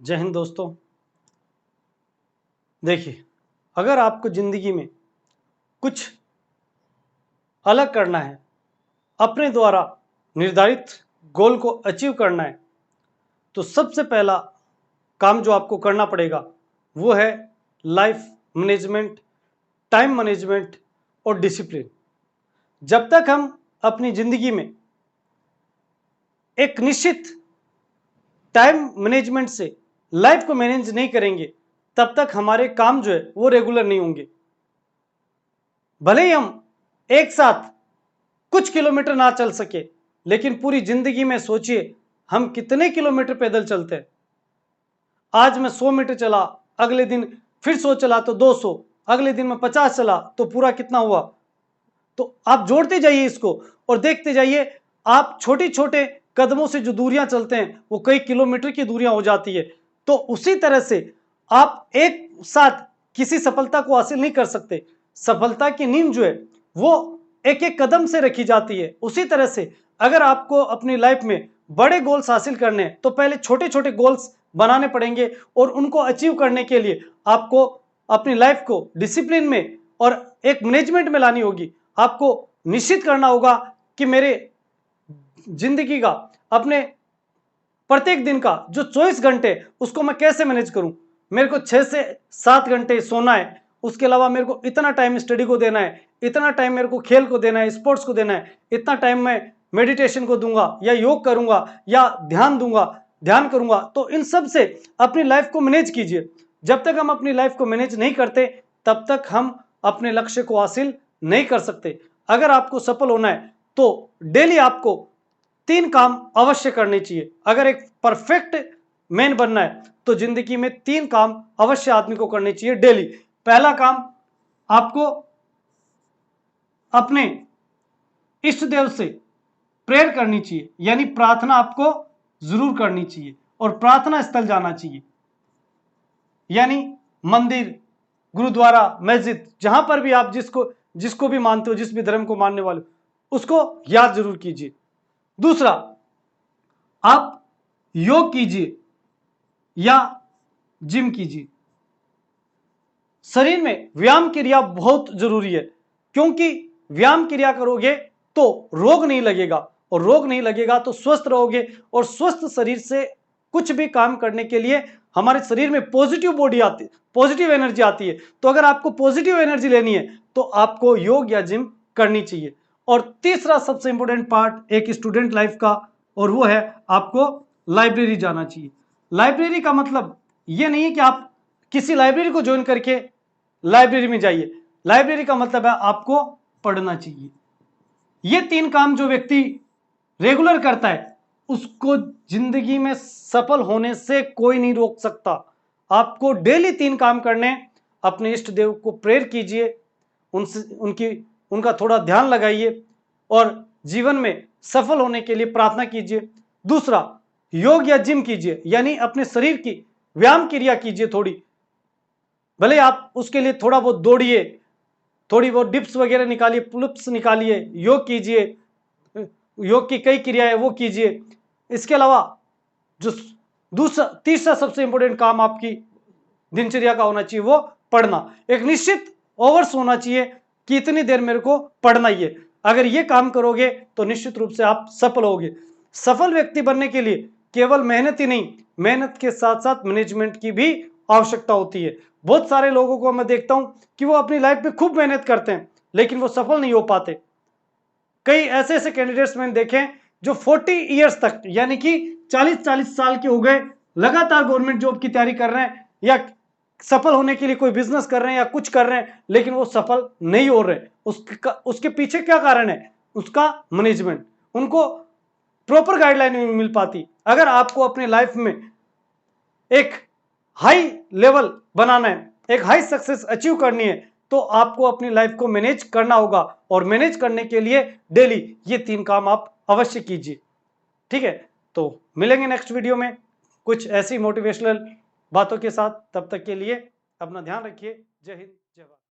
जय हिंद दोस्तों। देखिए, अगर आपको ज़िंदगी में कुछ अलग करना है, अपने द्वारा निर्धारित गोल को अचीव करना है, तो सबसे पहला काम जो आपको करना पड़ेगा वो है लाइफ मैनेजमेंट, टाइम मैनेजमेंट और डिसिप्लिन। जब तक हम अपनी ज़िंदगी में एक निश्चित टाइम मैनेजमेंट से लाइफ को मैनेज नहीं करेंगे, तब तक हमारे काम जो है वो रेगुलर नहीं होंगे। भले ही हम एक साथ कुछ किलोमीटर ना चल सके, लेकिन पूरी जिंदगी में सोचिए हम कितने किलोमीटर पैदल चलते हैं। आज मैं 100 मीटर चला, अगले दिन फिर 100 चला तो 200, अगले दिन मैं 50 चला तो पूरा कितना हुआ। तो आप जोड़ते जाइए इसको और देखते जाइए, आप छोटे छोटे कदमों से जो दूरियां चलते हैं वो कई किलोमीटर की दूरियां हो जाती है। तो उसी तरह से आप एक साथ किसी सफलता को हासिल नहीं कर सकते। सफलता की नींव जो है वो एक एक कदम से रखी जाती है। उसी तरह से अगर आपको अपनी लाइफ में बड़े गोल्स हासिल करने हैं तो पहले छोटे छोटे गोल्स बनाने पड़ेंगे और उनको अचीव करने के लिए आपको अपनी लाइफ को डिसिप्लिन में और एक मैनेजमेंट में लानी होगी। आपको निश्चित करना होगा कि मेरे जिंदगी का, अपने प्रत्येक दिन का जो 24 घंटे उसको मैं कैसे मैनेज करूं। मेरे को 6 से 7 घंटे सोना है, उसके अलावा मेरे को इतना टाइम स्टडी को देना है, इतना टाइम मेरे को खेल को देना है, स्पोर्ट्स को देना है, इतना टाइम मैं मेडिटेशन को दूंगा या योग करूंगा या ध्यान करूंगा। तो इन सब से अपनी लाइफ को मैनेज कीजिए। जब तक हम अपनी लाइफ को मैनेज नहीं करते तब तक हम अपने लक्ष्य को हासिल नहीं कर सकते। अगर आपको सफल होना है तो डेली आपको 3 काम अवश्य करने चाहिए। अगर एक परफेक्ट मैन बनना है तो जिंदगी में 3 काम अवश्य आदमी को करने चाहिए डेली। पहला काम, आपको अपने इष्ट देव से प्रेयर करनी चाहिए, यानी प्रार्थना आपको जरूर करनी चाहिए और प्रार्थना स्थल जाना चाहिए, यानी मंदिर, गुरुद्वारा, मस्जिद, जहां पर भी आप जिसको भी मानते हो, जिस भी धर्म को मानने वाले उसको याद जरूर कीजिए। दूसरा, आप योग कीजिए या जिम कीजिए। शरीर में व्यायाम क्रिया बहुत जरूरी है, क्योंकि व्यायाम क्रिया करोगे तो रोग नहीं लगेगा और रोग नहीं लगेगा तो स्वस्थ रहोगे और स्वस्थ शरीर से कुछ भी काम करने के लिए हमारे शरीर में पॉजिटिव बॉडी आती है, पॉजिटिव एनर्जी आती है। तो अगर आपको पॉजिटिव एनर्जी लेनी है तो आपको योग या जिम करनी चाहिए। और तीसरा सबसे इंपॉर्टेंट पार्ट एक स्टूडेंट लाइफ का, और वो है आपको लाइब्रेरी जाना चाहिए। लाइब्रेरी का मतलब ये नहीं है कि आप किसी लाइब्रेरी को ज्वाइन करके लाइब्रेरी में जाइए। लाइब्रेरी का मतलब है आपको पढ़ना चाहिए। ये 3 काम जो व्यक्ति रेगुलर करता है उसको जिंदगी में सफल होने से कोई नहीं रोक सकता। आपको डेली 3 काम करने। अपने इष्ट देव को प्रेयर कीजिए, उनका थोड़ा ध्यान लगाइए और जीवन में सफल होने के लिए प्रार्थना कीजिए। दूसरा, योग या जिम कीजिए, यानी अपने शरीर की व्यायाम क्रिया कीजिए थोड़ी। भले आप उसके लिए थोड़ा बहुत दौड़िए, थोड़ी बहुत डिप्स वगैरह निकालिए, पुलअप्स निकालिए, योग कीजिए, योग की कई क्रियाएं वो कीजिए। इसके अलावा जो तीसरा सबसे इंपॉर्टेंट काम आपकी दिनचर्या का होना चाहिए वो पढ़ना। एक निश्चित ओवर्स होना चाहिए कि इतनी देर मेरे को पढ़ना ही है। अगर ये काम करोगे तो निश्चित रूप से आप सफल होगे। सफल व्यक्ति बनने के लिए केवल मेहनत ही नहीं, मेहनत के साथ साथ मैनेजमेंट की भी आवश्यकता होती है। बहुत सारे लोगों को मैं देखता हूं कि वो अपनी लाइफ में खूब मेहनत करते हैं लेकिन वो सफल नहीं हो पाते। कई ऐसे ऐसे कैंडिडेट्स मैंने देखे हैं जो 40 ईयर्स तक, यानी कि 40 साल के हो गए, लगातार गवर्नमेंट जॉब की तैयारी कर रहे हैं या सफल होने के लिए कोई बिजनेस कर रहे हैं या कुछ कर रहे हैं, लेकिन वो सफल नहीं हो रहे। उसके पीछे क्या कारण है? उसका मैनेजमेंट। उनको प्रॉपर गाइडलाइन नहीं मिल पाती। अगर आपको अपनी लाइफ में एक हाई लेवल बनाना है, एक हाई सक्सेस अचीव करनी है, तो आपको अपनी लाइफ को मैनेज करना होगा और मैनेज करने के लिए डेली ये 3 काम आप अवश्य कीजिए। ठीक है, तो मिलेंगे नेक्स्ट वीडियो में कुछ ऐसी मोटिवेशनल बातों के साथ। तब तक के लिए अपना ध्यान रखिए। जय हिंद, जय भारत।